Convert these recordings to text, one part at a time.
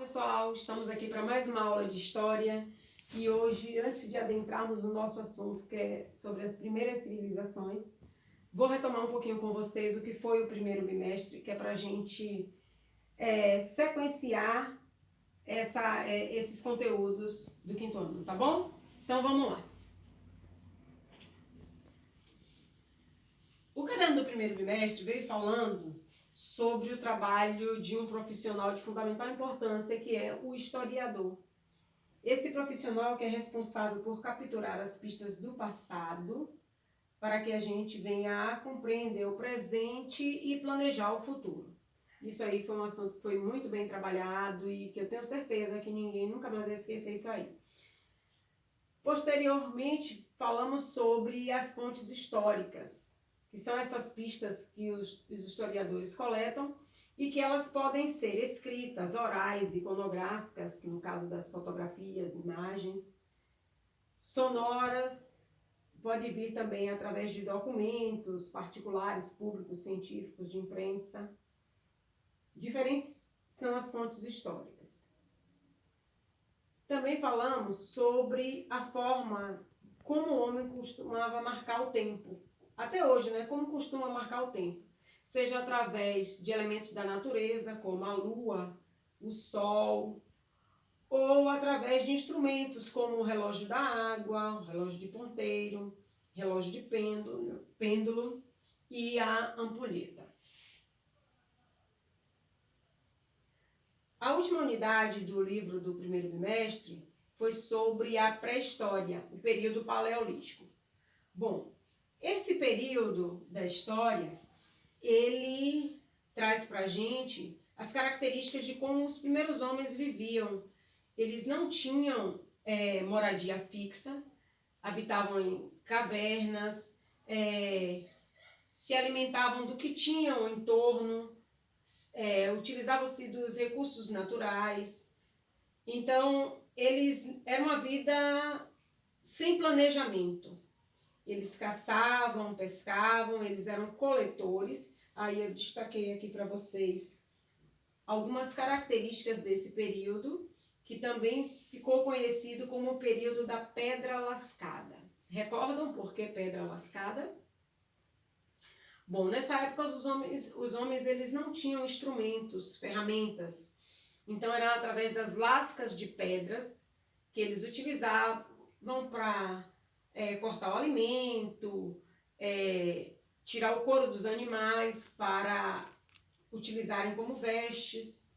pessoal, estamos aqui para mais uma aula de História e hoje, antes de adentrarmos no nosso assunto, que é sobre as primeiras civilizações, vou retomar um pouquinho com vocês o que foi o primeiro bimestre, que é para a gente sequenciar esses conteúdos do quinto ano, tá bom? Então vamos lá. O caderno do primeiro bimestre veio falando sobre o trabalho de um profissional de fundamental importância, que é o historiador. Esse profissional que é responsável por capturar as pistas do passado para que a gente venha a compreender o presente e planejar o futuro. Isso aí foi um assunto que foi muito bem trabalhado e que eu tenho certeza que ninguém nunca mais vai esquecer isso aí. Posteriormente, falamos sobre as fontes históricas, que são essas pistas que os historiadores coletam e que elas podem ser escritas, orais, iconográficas, no caso das fotografias, imagens, sonoras, pode vir também através de documentos particulares, públicos, científicos, de imprensa. Diferentes são as fontes históricas. Também falamos sobre a forma como o homem costumava marcar o tempo. Até hoje, né? Como costuma marcar o tempo. Seja através de elementos da natureza, como a lua, o sol, ou através de instrumentos como o relógio da água, o relógio de ponteiro, relógio de pêndulo e a ampulheta. A última unidade do livro do primeiro bimestre foi sobre a pré-história, o período paleolítico. Bom, esse período da história, ele traz para a gente as características de como os primeiros homens viviam. Eles não tinham moradia fixa, habitavam em cavernas, se alimentavam do que tinham em torno, utilizavam-se dos recursos naturais. Então, era uma vida sem planejamento. Eles caçavam, pescavam, eles eram coletores. Aí eu destaquei aqui para vocês algumas características desse período, que também ficou conhecido como o período da Pedra Lascada. Recordam por que Pedra Lascada? Bom, nessa época os homens eles não tinham instrumentos, ferramentas. Então era através das lascas de pedras que eles utilizavam para cortar o alimento, tirar o couro dos animais para utilizarem como vestes,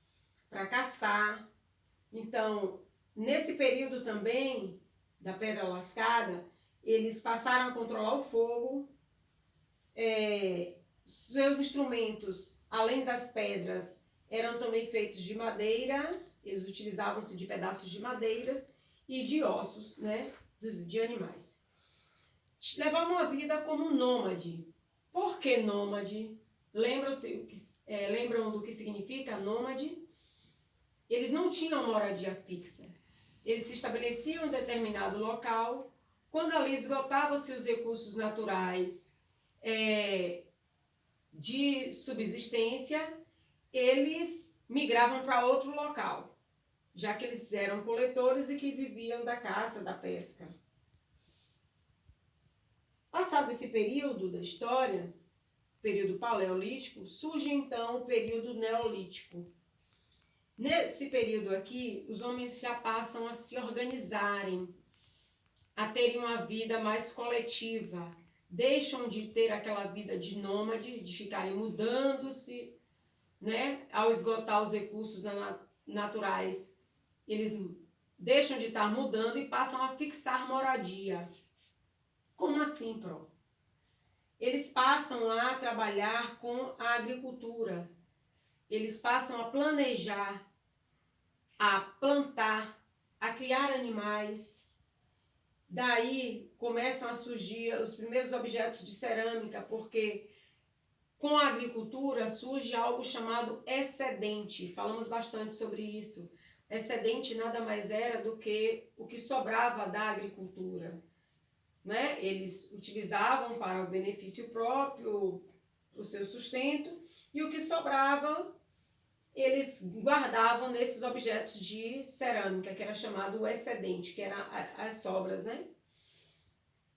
para caçar. Então, nesse período também da Pedra Lascada, eles passaram a controlar o fogo. Seus instrumentos, além das pedras, eram também feitos de madeira. Eles utilizavam-se de pedaços de madeiras e de ossos, né, de animais. Levavam uma vida como nômade. Por que nômade? Lembram do que significa nômade? Eles não tinham moradia fixa. Eles se estabeleciam em determinado local. Quando ali esgotavam-se os recursos naturais de subsistência, eles migravam para outro local, já que eles eram coletores e que viviam da caça, da pesca. Passado esse período da história, período paleolítico, surge então o período neolítico. Nesse período aqui, os homens já passam a se organizarem, a terem uma vida mais coletiva, deixam de ter aquela vida de nômade, de ficarem mudando-se, né? Ao esgotar os recursos naturais, eles deixam de estar mudando e passam a fixar moradia. Como assim, Pro? Eles passam a trabalhar com a agricultura, eles passam a planejar, a plantar, a criar animais. Daí começam a surgir os primeiros objetos de cerâmica, porque com a agricultura surge algo chamado excedente. Falamos bastante sobre isso. Excedente nada mais era do que o que sobrava da agricultura, né? Eles utilizavam para o benefício próprio, para o seu sustento, e o que sobrava eles guardavam nesses objetos de cerâmica, que era chamado o excedente, que eram as sobras, né?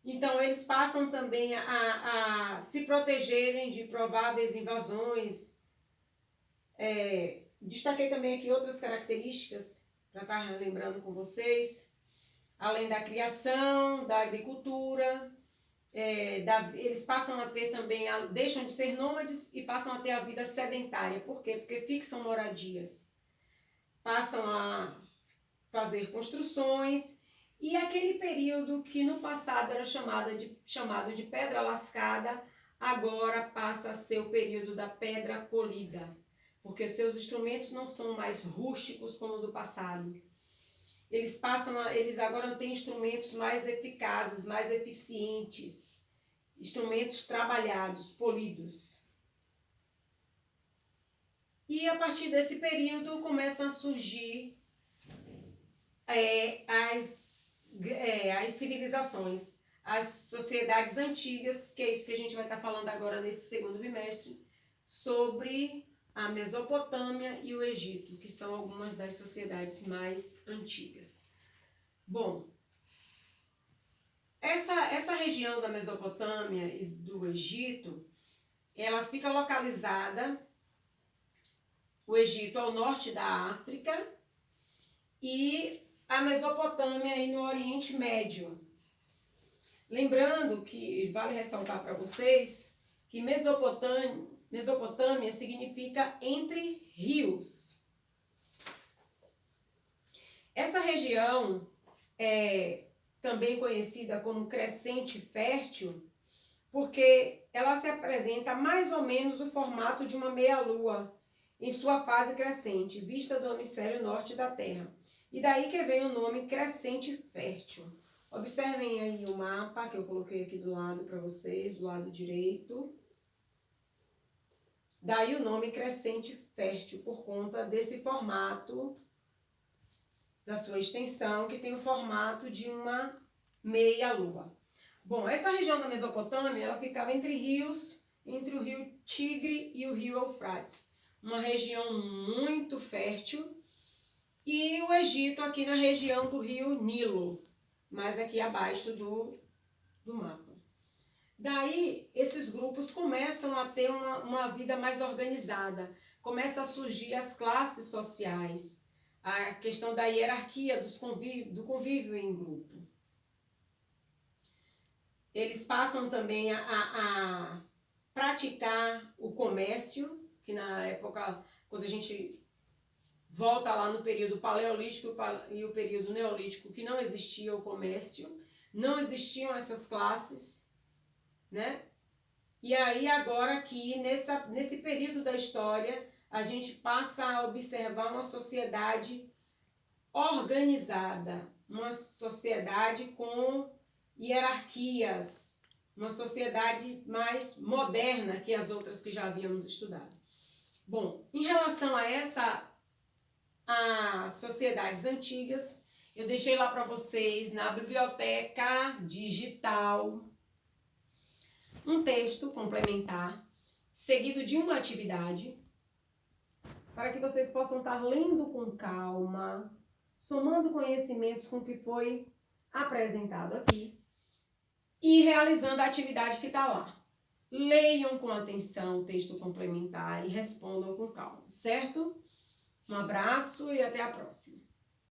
Então, eles passam também a se protegerem de prováveis invasões. Destaquei também aqui outras características, para estar lembrando com vocês, além da criação, da agricultura, eles passam a ter também, deixam de ser nômades e passam a ter a vida sedentária. Por quê? Porque fixam moradias, passam a fazer construções, e aquele período que no passado era chamado de pedra lascada, agora passa a ser o período da pedra polida, porque seus instrumentos não são mais rústicos como do passado. Eles agora têm instrumentos mais eficazes, mais eficientes, instrumentos trabalhados, polidos. E a partir desse período começam a surgir as civilizações, as sociedades antigas, que é isso que a gente vai estar falando agora nesse segundo bimestre, sobre a Mesopotâmia e o Egito, que são algumas das sociedades mais antigas. Bom, essa região da Mesopotâmia e do Egito, ela fica localizada, o Egito ao norte da África e a Mesopotâmia aí no Oriente Médio. Lembrando que vale ressaltar para vocês que Mesopotâmia significa entre rios. Essa região é também conhecida como crescente fértil, porque ela se apresenta mais ou menos o formato de uma meia-lua em sua fase crescente, vista do hemisfério norte da Terra. E daí que vem o nome crescente fértil. Observem aí o mapa que eu coloquei aqui do lado para vocês, do lado direito. Daí o nome crescente fértil, por conta desse formato, da sua extensão, que tem o formato de uma meia-lua. Bom, essa região da Mesopotâmia, ela ficava entre rios, entre o rio Tigre e o rio Eufrates. Uma região muito fértil. E o Egito aqui na região do rio Nilo, mais aqui abaixo do mapa. Daí, esses grupos começam a ter uma vida mais organizada, começam a surgir as classes sociais, a questão da hierarquia do convívio em grupo. Eles passam também a praticar o comércio, que na época, quando a gente volta lá no período paleolítico e o período neolítico, que não existia o comércio, não existiam essas classes, né? E aí agora aqui, nesse período da história, a gente passa a observar uma sociedade organizada, uma sociedade com hierarquias, uma sociedade mais moderna que as outras que já havíamos estudado. Bom, em relação a as sociedades antigas, eu deixei lá para vocês na biblioteca digital um texto complementar, seguido de uma atividade, para que vocês possam estar lendo com calma, somando conhecimentos com o que foi apresentado aqui e realizando a atividade que está lá. Leiam com atenção o texto complementar e respondam com calma, certo? Um abraço e até a próxima.